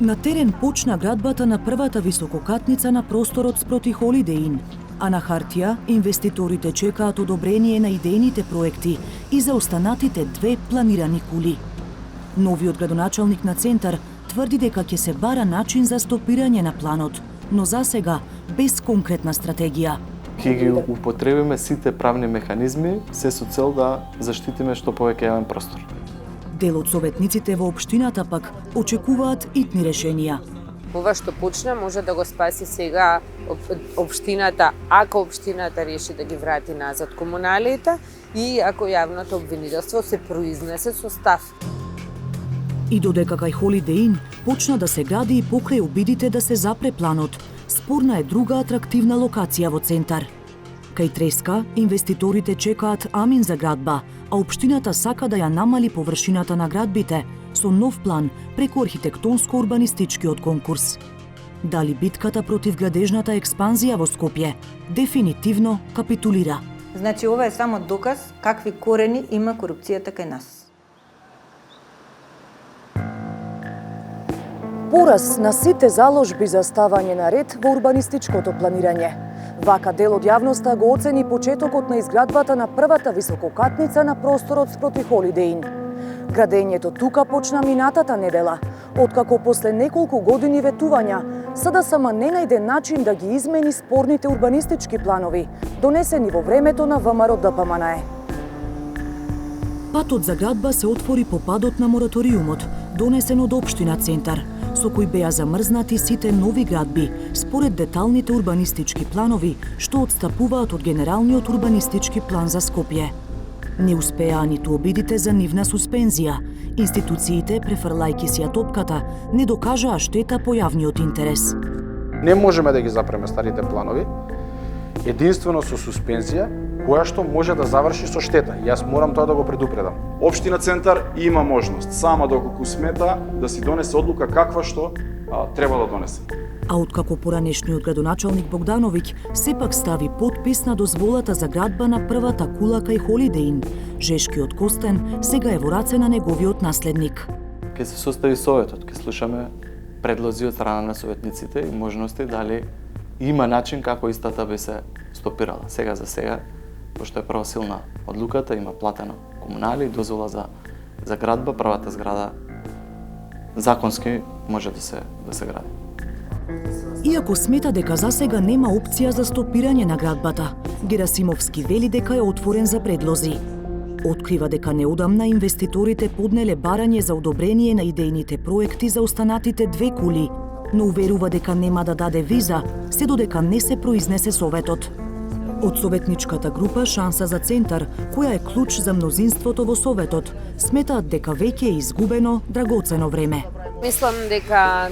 На терен почна градбата на првата висококатница на просторот спроти Holiday Inn, а на хартија инвеститорите чекаат одобрение на идејните проекти и за останатите 2 планирани кули. Новиот градоначалник на Центар тврди дека ќе се бара начин за стопирање на планот, но засега без конкретна стратегија. Ќе ги употребиме сите правни механизми се со цел да заштитиме што повеќе јавен простор. Дел од советниците во општината пак очекуваат итни решенија. Ова што почна може да го спаси сега општината, ако општината реши да ги врати назад комуналите и ако јавното обвинителство се произнесе со став. И додека кај Holiday Inn почна да се гради и покрај обидите да се запре планот, спорна е друга атрактивна локација во Центар. Кај Треска, инвеститорите чекаат амин за градба, а општината сака да ја намали површината на градбите со нов план преку архитектонско-урбанистичкиот конкурс. Дали битката против градежната експанзија во Скопје дефинитивно капитулира? Значи, ова е само доказ какви корени има корупцијата кај нас. Пораз на сите заложби за ставање на ред во урбанистичкото планирање. Вака дел од јавноста го оцени почетокот на изградбата на првата висококатница на просторот спроти Holiday Inn. Градењето тука почна минатата недела, откако после неколку години ветувања СДСМ не најде начин да ги измени спорните урбанистички планови, донесени во времето на ВМРО ДПМНЕ. Патот за градба се отвори по падот на мораториумот, донесен од општина Центар, со кој беа замрзнати сите нови градби, според деталните урбанистички планови, што отстапуваат од Генералниот урбанистички план за Скопје. Не успеа ниту обидите за нивна суспензија. Институциите, префрлајки си ја топката, не докажаа штета по јавниот интерес. Не можеме да ги запреме старите планови, единствено со суспензија, која што може да заврши со штета. Јас морам тоа да го предупредам. Општина Центар има можност, сама доколку смета, да си донесе одлука каква што треба да донесе. А откако поранешниот градоначалник Богдановиќ сепак стави подпис на дозволата за градба на првата кула кај Holiday Inn, Жешкиот Костен сега е во раце на неговиот наследник. Ќе се состави советот, ќе слушаме предлози од страна на советниците и можности дали има начин како истата би се стопирала. Сега за сега, пошто е правосилна одлуката, има платено комунали и дозвола за градба, првата зграда законски може да се гради. Иако смета дека засега нема опција за стопирање на градбата, Герасимовски вели дека е отворен за предлози. Открива дека неодамна инвеститорите поднеле барање за одобрение на идејните проекти за останатите 2 кули, но уверува дека нема да даде виза, се додека не се произнесе советот. Од советничката група Шанса за Центар, која е клуч за мнозинството во советот, сметаат дека веќе е изгубено драгоцено време. Мислам дека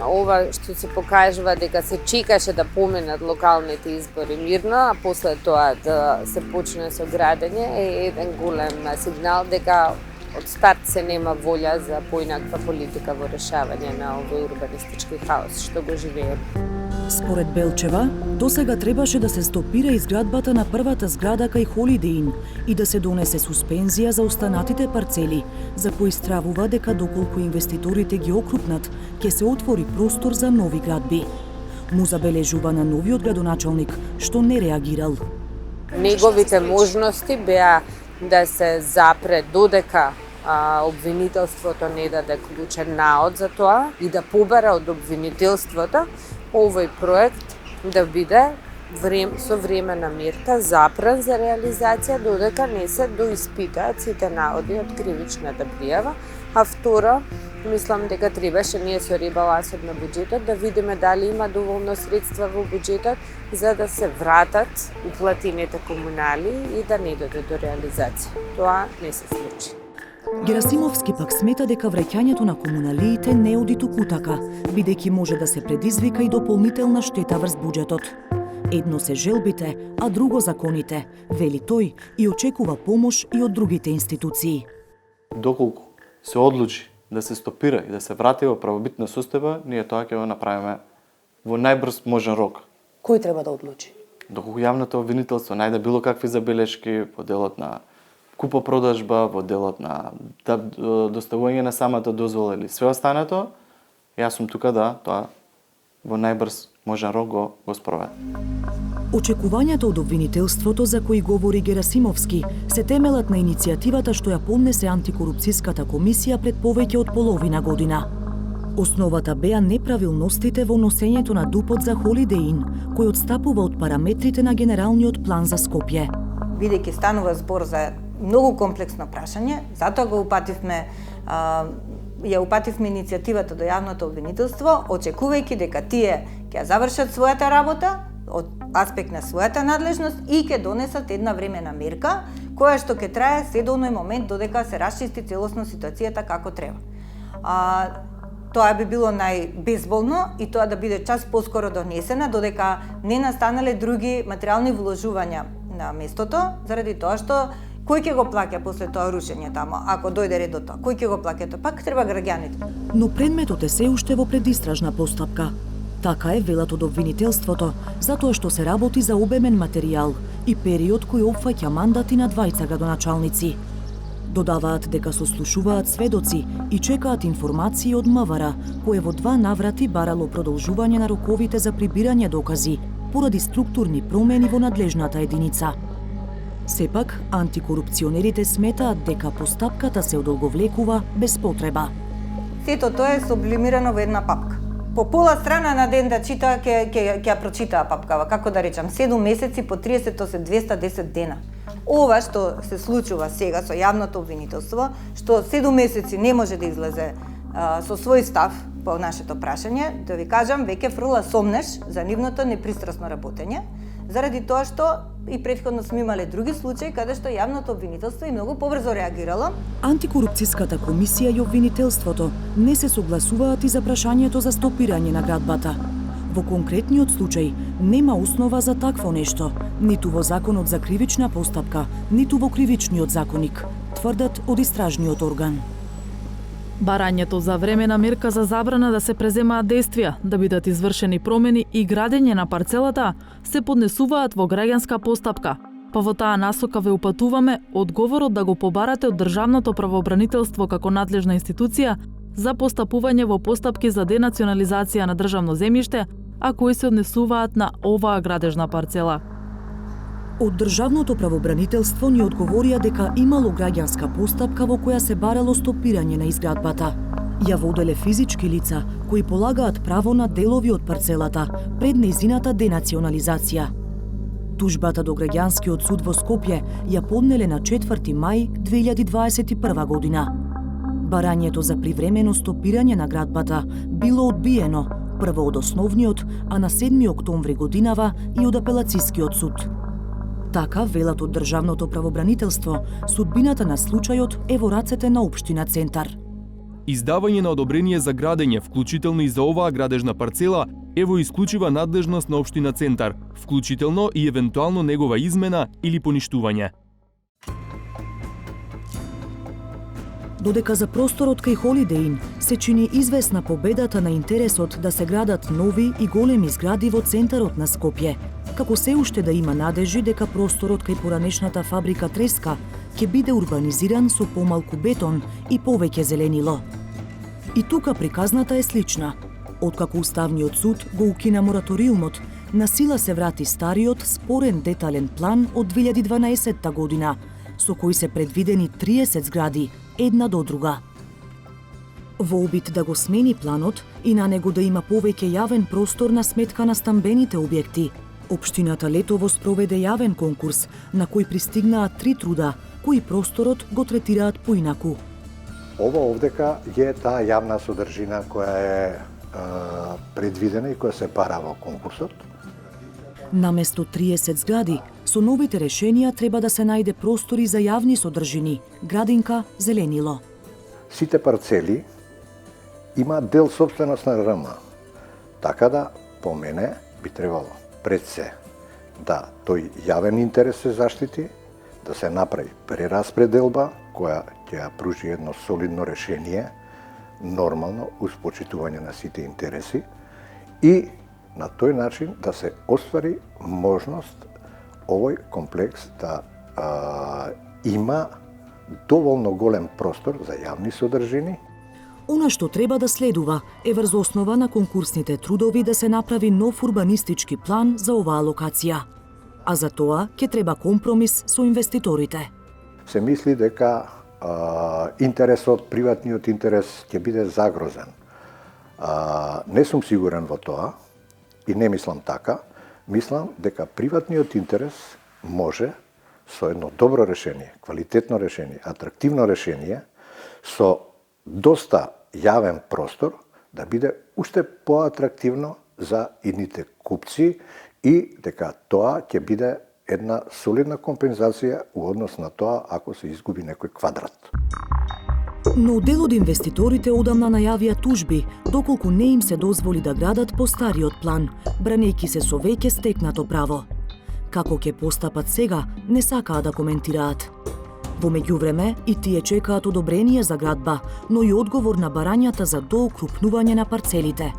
ова што се покажува дека се чекаше да поминат локалните избори мирно, а после тоа да се почне со градење е еден голем сигнал дека од старт се нема волја за поинаква политика во решавање на овој урбанистички хаос што го живееме. Според Белчева, досега требаше да се стопира изградбата на првата зграда кај Holiday Inn и да се донесе суспензија за останатите парцели, за кои стравува дека доколку инвеститорите ги окрупнат, ќе се отвори простор за нови градби. Му забележува на новиот градоначалник што не реагирал. Неговите можности беа да се запре додека обвинителството не даде клучен наод за тоа и да побара од обвинителството овој проект да биде со времена мерка запран за реализација додека не се доиспитаат сите наоди од кривичната пријава, а второ, мислам дека требаше ние со ребалансот на буџетот да видиме дали има доволно средства во буџетот за да се вратат уплатените комунали и да не дојде до реализација. Тоа не се случи. Герасимовски пак смета дека враќањето на комуналиите не оди тукутака, бидејќи може да се предизвика и дополнителна штета врз буџетот. Едно се желбите, а друго законите, вели тој и очекува помош и од другите институции. Доколку се одлучи да се стопира и да се врати во правобитна состојба, ние тоа ќе го направиме во најбрз можен рок. Кој треба да одлучи? Доколку јавното обвинителство најде било какви забелешки во делот на купопродажба, во делот на доставување на самата дозвола или све останато, Јас сум тука да тоа во најбрз можен рок го спроведам. Очекувањата од обвинителството за кои говори Герасимовски се темелат на иницијативата што ја поднесе антикорупцијската комисија пред повеќе од половина година. Основата беа неправилностите во носењето на дупот за Holiday Inn, кој одстапува од параметрите на генералниот план за Скопје. Бидејќи станува збор за многу комплексно прашање, затоа ја упативме иницијативата до јавното обвинителство, очекувајќи дека тие ќе завршат својата работа од аспект на својата надлежност и ќе донесат една времена мерка која што ќе трае се до оној момент додека се расчисти целосно ситуацијата како треба. Тоа би било најбезболно и тоа да биде час поскоро донесена, додека не настанале други материјални вложувања на местото, заради тоа што кој ќе го плаќа после тоа рушење тамо, ако дојде ред до тоа? Кој ќе го плаќа тоа? Пак треба граѓаните. Но предметот е се уште во предистражна постапка. Така е велат од обвинителството, затоа што се работи за обемен материјал и период кој опфаќа мандати на двајца градоначалници. Додаваат дека сослушуваат сведоци и чекаат информации од МВР, кое во 2 наврати барало продолжување на роковите за прибирање докази поради структурни промени во надлежната единица. Сепак, антикорупционерите сметаат дека постапката се одолговлекува без потреба. Сето тоа е сублимирано во една папка. По пола страна на ден да чита, ќе ја прочитаа папкава, како да речам, 7 месеци по 30, то се 210 дена. Ова што се случува сега со јавното обвинителство, што 7 месеци не може да излезе со свој став по нашето прашање, да ви кажам, веќе фрла сомнеш за нивното непристрасно работење, заради тоа што и претходно сме имале други случаи каде што јавното обвинителство и многу побрзо реагирало. Антикорупцијската комисија и обвинителството не се согласуваат и за прашањето за стопирање на градбата. Во конкретниот случај нема основа за такво нешто, ниту во Законот за кривична постапка, ниту во Кривичниот законник, тврдат од истражниот орган. Барањето за времена мерка за забрана да се преземаат действија, да бидат извршени промени и градење на парцелата се поднесуваат во граѓанска постапка. Па во таа насока ве упатуваме одговорот да го побарате од Државното правообранителство како надлежна институција за постапување во постапки за денационализација на државно земјиште, а кои се однесуваат на оваа градежна парцела. Од Државното правобранителство ни одговорија дека имало граѓанска постапка во која се барало стопирање на изградбата. Ја воделе физички лица кои полагаат право на делови од парцелата пред нејзината денационализација. Тужбата до Граѓанскиот суд во Скопје ја поднеле на 4 мај 2021 година. Барањето за привремено стопирање на градбата било одбиено, прво од Основниот, а на 7 октомври годинава и од Апелацискиот суд. Така, велат од Државното правобранителство, судбината на случајот е во рацете на Општина Центар. Издавање на одобрение за градење, вклучително и за оваа градежна парцела, е во исклучива надлежност на Општина Центар, вклучително и евентуално негова измена или поништување. Додека за просторот кај Holiday Inn се чини известна победата на интересот да се градат нови и големи згради во центарот на Скопје, како се уште да има надежи дека просторот кај поранешната фабрика Треска ќе биде урбанизиран со помалку бетон и повеќе зеленило. И тука приказната е слична. Откако Уставниот суд го укина мораториумот, на сила се врати стариот спорен детален план од 2012 година, со кој се предвидени 30 згради, една до друга. Во обид да го смени планот и на него да има повеќе јавен простор на сметка на стамбените објекти, Општината летово спроведе јавен конкурс на кој пристигнаат 3 труда, кои просторот го третираат поинаку. Ова овдека е таа јавна содржина која е предвидена и која се пара во конкурсот. Наместо 30 згради, со новите решенија треба да се најде простори за јавни содржини, градинка, зеленило. Сите парцели имаат дел собственост на РМ, така да по мене би требало пред се да тој јавен интерес се заштити, да се направи прераспределба која ќе ја пружи едно солидно решение, нормално уз почитување на сите интереси и на тој начин да се оствари можност овој комплекс да има доволно голем простор за јавни содржини. Она што треба да следува е врз основа на конкурсните трудови да се направи нов урбанистички план за оваа локација. А за тоа ќе треба компромис со инвеститорите. Се мисли дека интересот, приватниот интерес ќе биде загрозен. Не сум сигурен во тоа и не мислам така. Мислам дека приватниот интерес може со едно добро решение, квалитетно решение, атрактивно решение, со доста јавен простор, да биде уште поатрактивно за идните купци и дека тоа ќе биде една солидна компензација у однос на тоа ако се изгуби некој квадрат. Но дел од инвеститорите одамна најавија тужби, доколку не им се дозволи да градат по стариот план, бранејќи се со веќе стекнато право. Како ќе постапат сега, не сакаат да коментираат. Во меѓувреме, и тие чекаат одобрение за градба, но и одговор на барањата за доокрупнување на парцелите.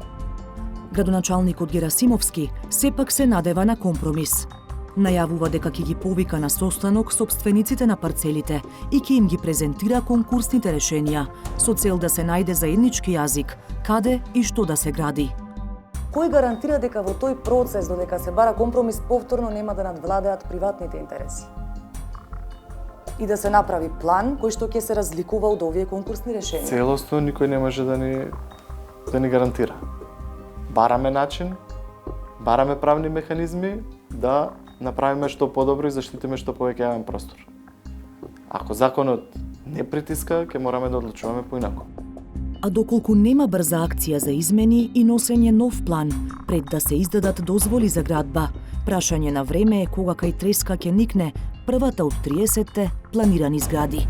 Градоначалникот Герасимовски сепак се надева на компромис. Најавува дека ќе ги повика на состанок сопствениците на парцелите и ќе им ги презентира конкурсните решенија, со цел да се најде заеднички јазик, каде и што да се гради. Кој гарантира дека во тој процес, додека се бара компромис, повторно нема да надвладеат приватните интереси? И да се направи план кој што ќе се разликува од овие конкурсни решенија? Целосно никој не може да ни гарантира. Бараме начин, бараме правни механизми да направиме што подобро и заштитиме што повеќе јавен простор. Ако законот не притиска, ќе мораме да одлучуваме поинаку. А доколку нема брза акција за измени и носење нов план, пред да се издадат дозволи за градба, прашање на време е кога кај треска ќе никне првата од 30-те планирани згради.